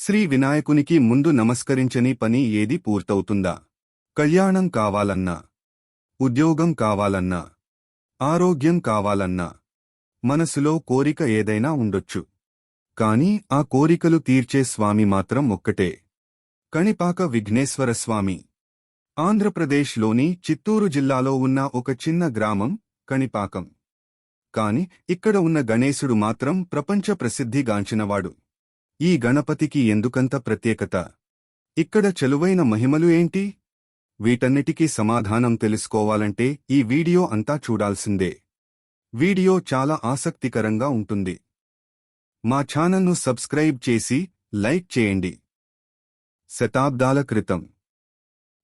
శ్రీ వినాయకునికి ముందు నమస్కరించని పని ఏది పూర్తవుతుందా? కళ్యాణం కావాలన్నా, ఉద్యోగం కావాలన్నా, ఆరోగ్యం కావాలన్నా, మనసులో కోరిక ఏదైనా ఉండొచ్చు. కాని ఆ కోరికలు తీర్చే స్వామి మాత్రం ఒక్కటే. కణిపాక విఘ్నేశ్వర స్వామి. ఆంధ్రప్రదేశ్లోని చిత్తూరు జిల్లాలో ఉన్న ఒక చిన్న గ్రామం కణిపాకం. కాని ఇక్కడ ఉన్న గణేశుడు మాత్రం ప్రపంచ ప్రసిద్ధిగాంచినవాడు. ఈ గణపతికి ఎందుకంత ప్రత్యేకత? ఇక్కడ చెలువైన మహిమలు ఏంటి? వీటన్నిటికీ సమాధానం తెలుసుకోవాలంటే ఈ వీడియో అంతా చూడాల్సిందే. వీడియో చాలా ఆసక్తికరంగా ఉంటుంది. మా ఛానల్ను సబ్స్క్రైబ్ చేసి లైక్ చేయండి. శతాబ్దాల క్రితం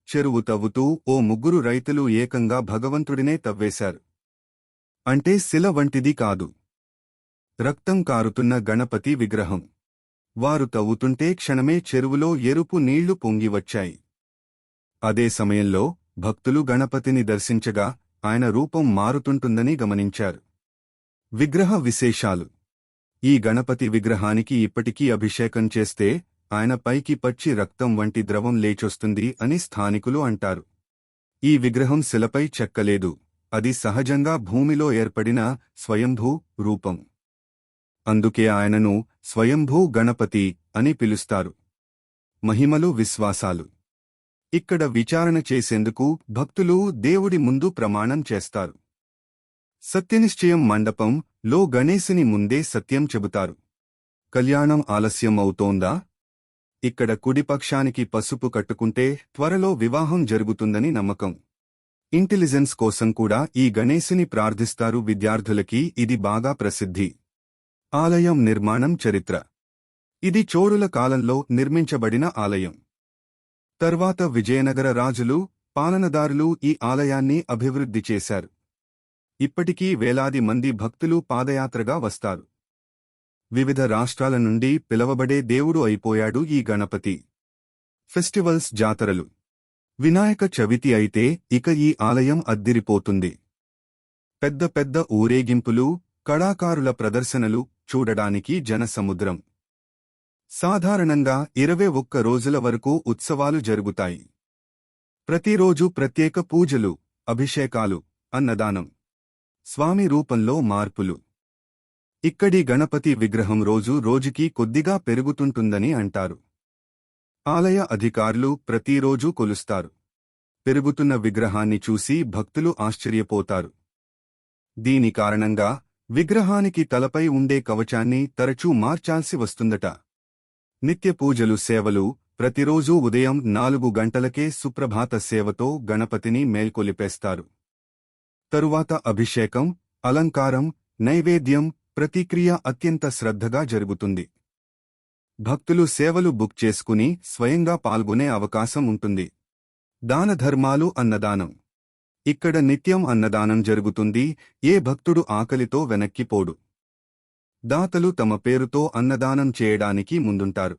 చెరువు తవ్వుతూ ఓ ముగ్గురు రైతులు ఏకంగా భగవంతుడినే తవ్వేశారు. అంటే శిల వంటిది కాదు, రక్తం కారుతున్న గణపతి విగ్రహం. వారు తవ్వుతుంటే క్షణమే చెరువులో ఎరుపు నీళ్లు పొంగివచ్చాయి. అదే సమయంలో భక్తులు గణపతిని దర్శించగా ఆయన రూపం మారుతుంటుందని గమనించారు. విగ్రహ విశేషాలు. ఈ గణపతి విగ్రహానికి ఇప్పటికీ అభిషేకం చేస్తే ఆయన పైకి పచ్చి రక్తం వంటి ద్రవం లేచొస్తుంది అని స్థానికులు అంటారు. ఈ విగ్రహం శిలపై చెక్కలేదు, అది సహజంగా భూమిలో ఏర్పడిన స్వయంభూ రూపం. అందుకే ఆయనను స్వయంభూ గణపతి అని పిలుస్తారు. మహిమలు, విశ్వాసాలు. ఇక్కడ విచారణ చేసేందుకు భక్తులు దేవుడి ముందు ప్రమాణం చేస్తారు. సత్యనిశ్చయం మండపం లో గణేశుని ముందే సత్యం చెబుతారు. కళ్యాణం ఆలస్యం అవుతోందా? ఇక్కడ కుడిపక్షానికి పసుపు కట్టుకుంటే త్వరలో వివాహం జరుగుతుందని నమ్మకం. ఇంటెలిజెన్స్ కోసం కూడా ఈ గణేశుని ప్రార్థిస్తారు. విద్యార్థులకి ఇది బాగా ప్రసిద్ధి. ఆలయం నిర్మాణం చరిత్ర. ఇది చోళుల కాలంలో నిర్మించబడిన ఆలయం. తర్వాత విజయనగర రాజులు, పాలనదారులు ఈ ఆలయాన్ని అభివృద్ధి చేశారు. ఇప్పటికీ వేలాది మంది భక్తులు పాదయాత్రగా వస్తారు. వివిధ రాష్ట్రాల నుండి పిలవబడే దేవుడు అయిపోయాడు ఈ గణపతి. ఫెస్టివల్స్, జాతరలు. వినాయక చవితి అయితే ఇక ఈ ఆలయం అద్దిరిపోతుంది. పెద్ద పెద్ద ఊరేగింపులు, కళాకారుల ప్రదర్శనలు, చూడడానికి జనసముద్రం. సాధారణంగా 21 రోజుల వరకు ఉత్సవాలు జరుగుతాయి. ప్రతిరోజు ప్రత్యేక పూజలు, అభిషేకాలు, అన్నదానం. స్వామి రూపంలో మార్పులు. ఇక్కడి గణపతి విగ్రహం రోజు రోజుకి కొద్దిగా పెరుగుతుంటుందని అంటారు. ఆలయ అధికారులు ప్రతిరోజూ కొలుస్తారు. పెరుగుతున్న విగ్రహాన్ని చూసి భక్తులు ఆశ్చర్యపోతారు. దీని కారణంగా విగ్రహానికి తలపై ఉండే కవచాన్ని తరచూ మార్చాల్సి వస్తుందట. నిత్య పూజలు, సేవలు. ప్రతిరోజూ ఉదయం 4 గంటలకే సుప్రభాత సేవతో గణపతిని మేల్కొలిపేస్తారు. తరువాత అభిషేకం, అలంకారం, నైవేద్యం, ప్రతిక్రియ అత్యంత శ్రద్ధగా జరుగుతుంది. భక్తులు సేవలు బుక్ చేసుకుని స్వయంగా పాల్గొనే అవకాశం ఉంటుంది. దానధర్మాలు, అన్నదానం. ఇక్కడ నిత్యం అన్నదానం జరుగుతుంది. ఏ భక్తుడు ఆకలితో వెనక్కిపోడు. దాతలు తమ పేరుతో అన్నదానం చేయడానికి ముందుంటారు.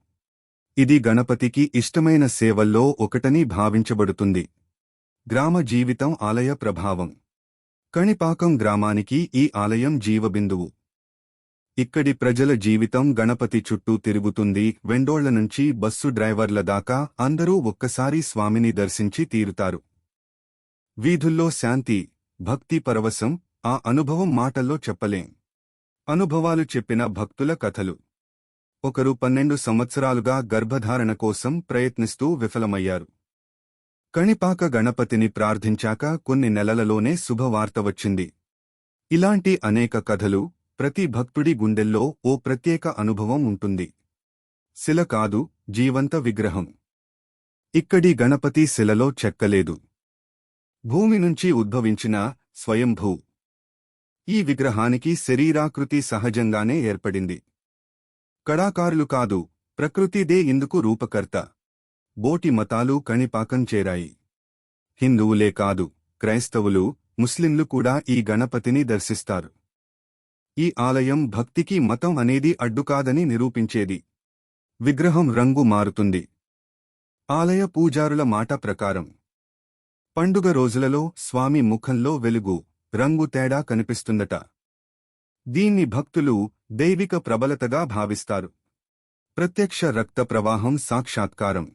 ఇది గణపతికి ఇష్టమైన సేవల్లో ఒకటని భావించబడుతుంది. గ్రామ జీవితం, ఆలయ ప్రభావం. కణిపాకం గ్రామానికి ఈ ఆలయం జీవబిందువు. ఇక్కడి ప్రజల జీవితం గణపతి చుట్టూ తిరుగుతుంది. వెండోళ్ల నుంచి బస్సు డ్రైవర్ల దాకా అందరూ ఒక్కసారి స్వామిని దర్శించి తీరుతారు. వీధుల్లో శాంతి, భక్తి పరవశం. ఆ అనుభవం మాటల్లో చెప్పలేం. అనుభవాలు చెప్పిన భక్తుల కథలు. ఒకరు 12 సంవత్సరాలుగా గర్భధారణ కోసం ప్రయత్నిస్తూ విఫలమయ్యారు. కణిపాక గణపతిని ప్రార్థించాక కొన్ని నెలలలోనే శుభవార్త వచ్చింది. ఇలాంటి అనేక కథలు. ప్రతి భక్తుడి గుండెల్లో ఓ ప్రత్యేక అనుభవం ఉంటుంది. శిల కాదు, జీవంత విగ్రహం. ఇక్కడి గణపతి శిలలో చెక్కలేదు, భూమి నుంచి ఉద్భవించిన స్వయంభూ. ఈ విగ్రహానికి శరీరాకృతి సహజంగానే ఏర్పడింది. కళాకారులు కాదు, ప్రకృతిదే ఇందుకు రూపకర్త. బోటి మతాలు కణిపాకం చేరాయి. హిందువులే కాదు, క్రైస్తవులు, ముస్లింలు కూడా ఈ గణపతిని దర్శిస్తారు. ఈ ఆలయం భక్తికి మతం అనేది అడ్డుకాదని నిరూపించేది. విగ్రహం రంగు మారుతుంది. ఆలయ పూజారుల మాట ప్రకారం పండుగ రోజులలో స్వామి ముఖంలో వెలుగు, రంగు తేడా కనిపిస్తుందట. దీన్ని భక్తులు దైవిక ప్రబలతగా భావిస్తారు. ప్రత్యక్ష రక్త ప్రవాహం సాక్షాత్కారం.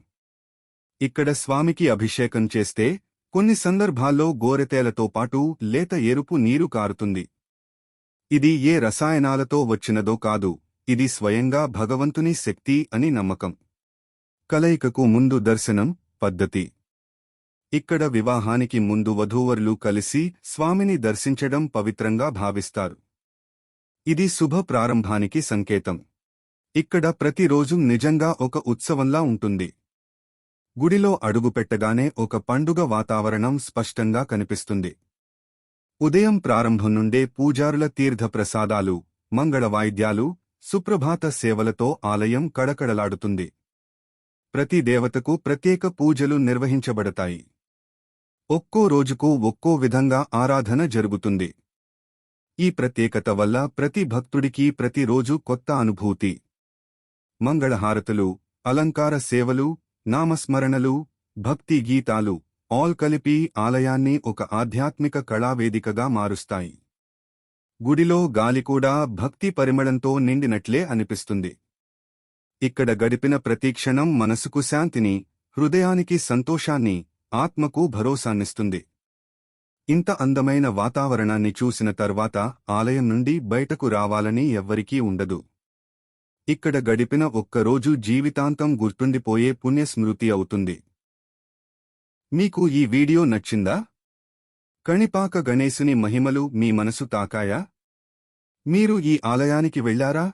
ఇక్కడ స్వామికి అభిషేకం చేస్తే కొన్ని సందర్భాల్లో గోరెతేలతో పాటు లేత ఎరుపు నీరు కారుతుంది. ఇది ఏ రసాయనాలతో వచ్చినదో కాదు, ఇది స్వయంగా భగవంతుని శక్తి అని నమ్మకం. కలయికకు ముందు దర్శనం పద్ధతి. ఇక్కడ వివాహానికి ముందు వధూవరులు కలిసి స్వామిని దర్శించడం పవిత్రంగా భావిస్తారు. ఇది శుభ ప్రారంభానికి సంకేతం. ఇక్కడ ప్రతిరోజు నిజంగా ఒక ఉత్సవంలా ఉంటుంది. గుడిలో అడుగుపెట్టగానే ఒక పండుగ వాతావరణం స్పష్టంగా కనిపిస్తుంది. ఉదయం ప్రారంభం నుండే పూజారుల తీర్థప్రసాదాలు, మంగళ వాయిద్యాలు, సుప్రభాత సేవలతో ఆలయం కడకడలాడుతుంది. ప్రతి దేవతకు ప్రత్యేక పూజలు నిర్వహించబడతాయి. ఒక్కో రోజుకు ఒక్కో విధంగా ఆరాధన జరుగుతుంది. ఈ ప్రత్యేకత వల్ల ప్రతి భక్తుడికి ప్రతిరోజు కొత్త అనుభూతి. మంగళహారతులు, అలంకార సేవలు, నామస్మరణలు, భక్తి గీతాలు ఆల్ కలిపి ఆలయాన్ని ఒక ఆధ్యాత్మిక కళావేదికగా మారుస్తాయి. గుడిలో గాలి కూడా భక్తి పరిమళంతో నిండినట్లే అనిపిస్తుంది. ఇక్కడ గడిపిన ప్రతి క్షణం మనసుకు శాంతిని, హృదయానికి సంతోషాన్ని, ఆత్మకు భరోసాన్నిస్తుంది. ఇంత అందమైన వాతావరణాన్ని చూసిన తర్వాత ఆలయం నుండి బయటకు రావాలని ఎవ్వరికీ ఉండదు. ఇక్కడ గడిపిన ఒక్కరోజు జీవితాంతం గుర్తుండిపోయే పుణ్యస్మృతి అవుతుంది. మీకు ఈ వీడియో నచ్చిందా? కణిపాక గణేశుని మహిమలు మీ మనసు తాకాయా? మీరు ఈ ఆలయానికి వెళ్లారా?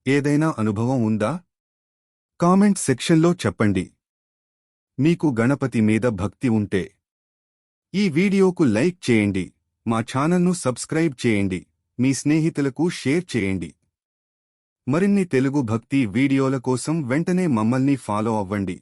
ఏదైనా అనుభవం ఉందా? కామెంట్ సెక్షన్లో చెప్పండి. మీకు గణపతి మీద భక్తి ఉంటే ఈ వీడియోకు లైక్ చేయండి, మా ఛానల్ను సబ్స్క్రైబ్ చేయండి, మీ స్నేహితులకు షేర్ చేయండి. మరిన్ని తెలుగు భక్తి వీడియోల కోసం వెంటనే మమ్మల్ని ఫాలో అవ్వండి.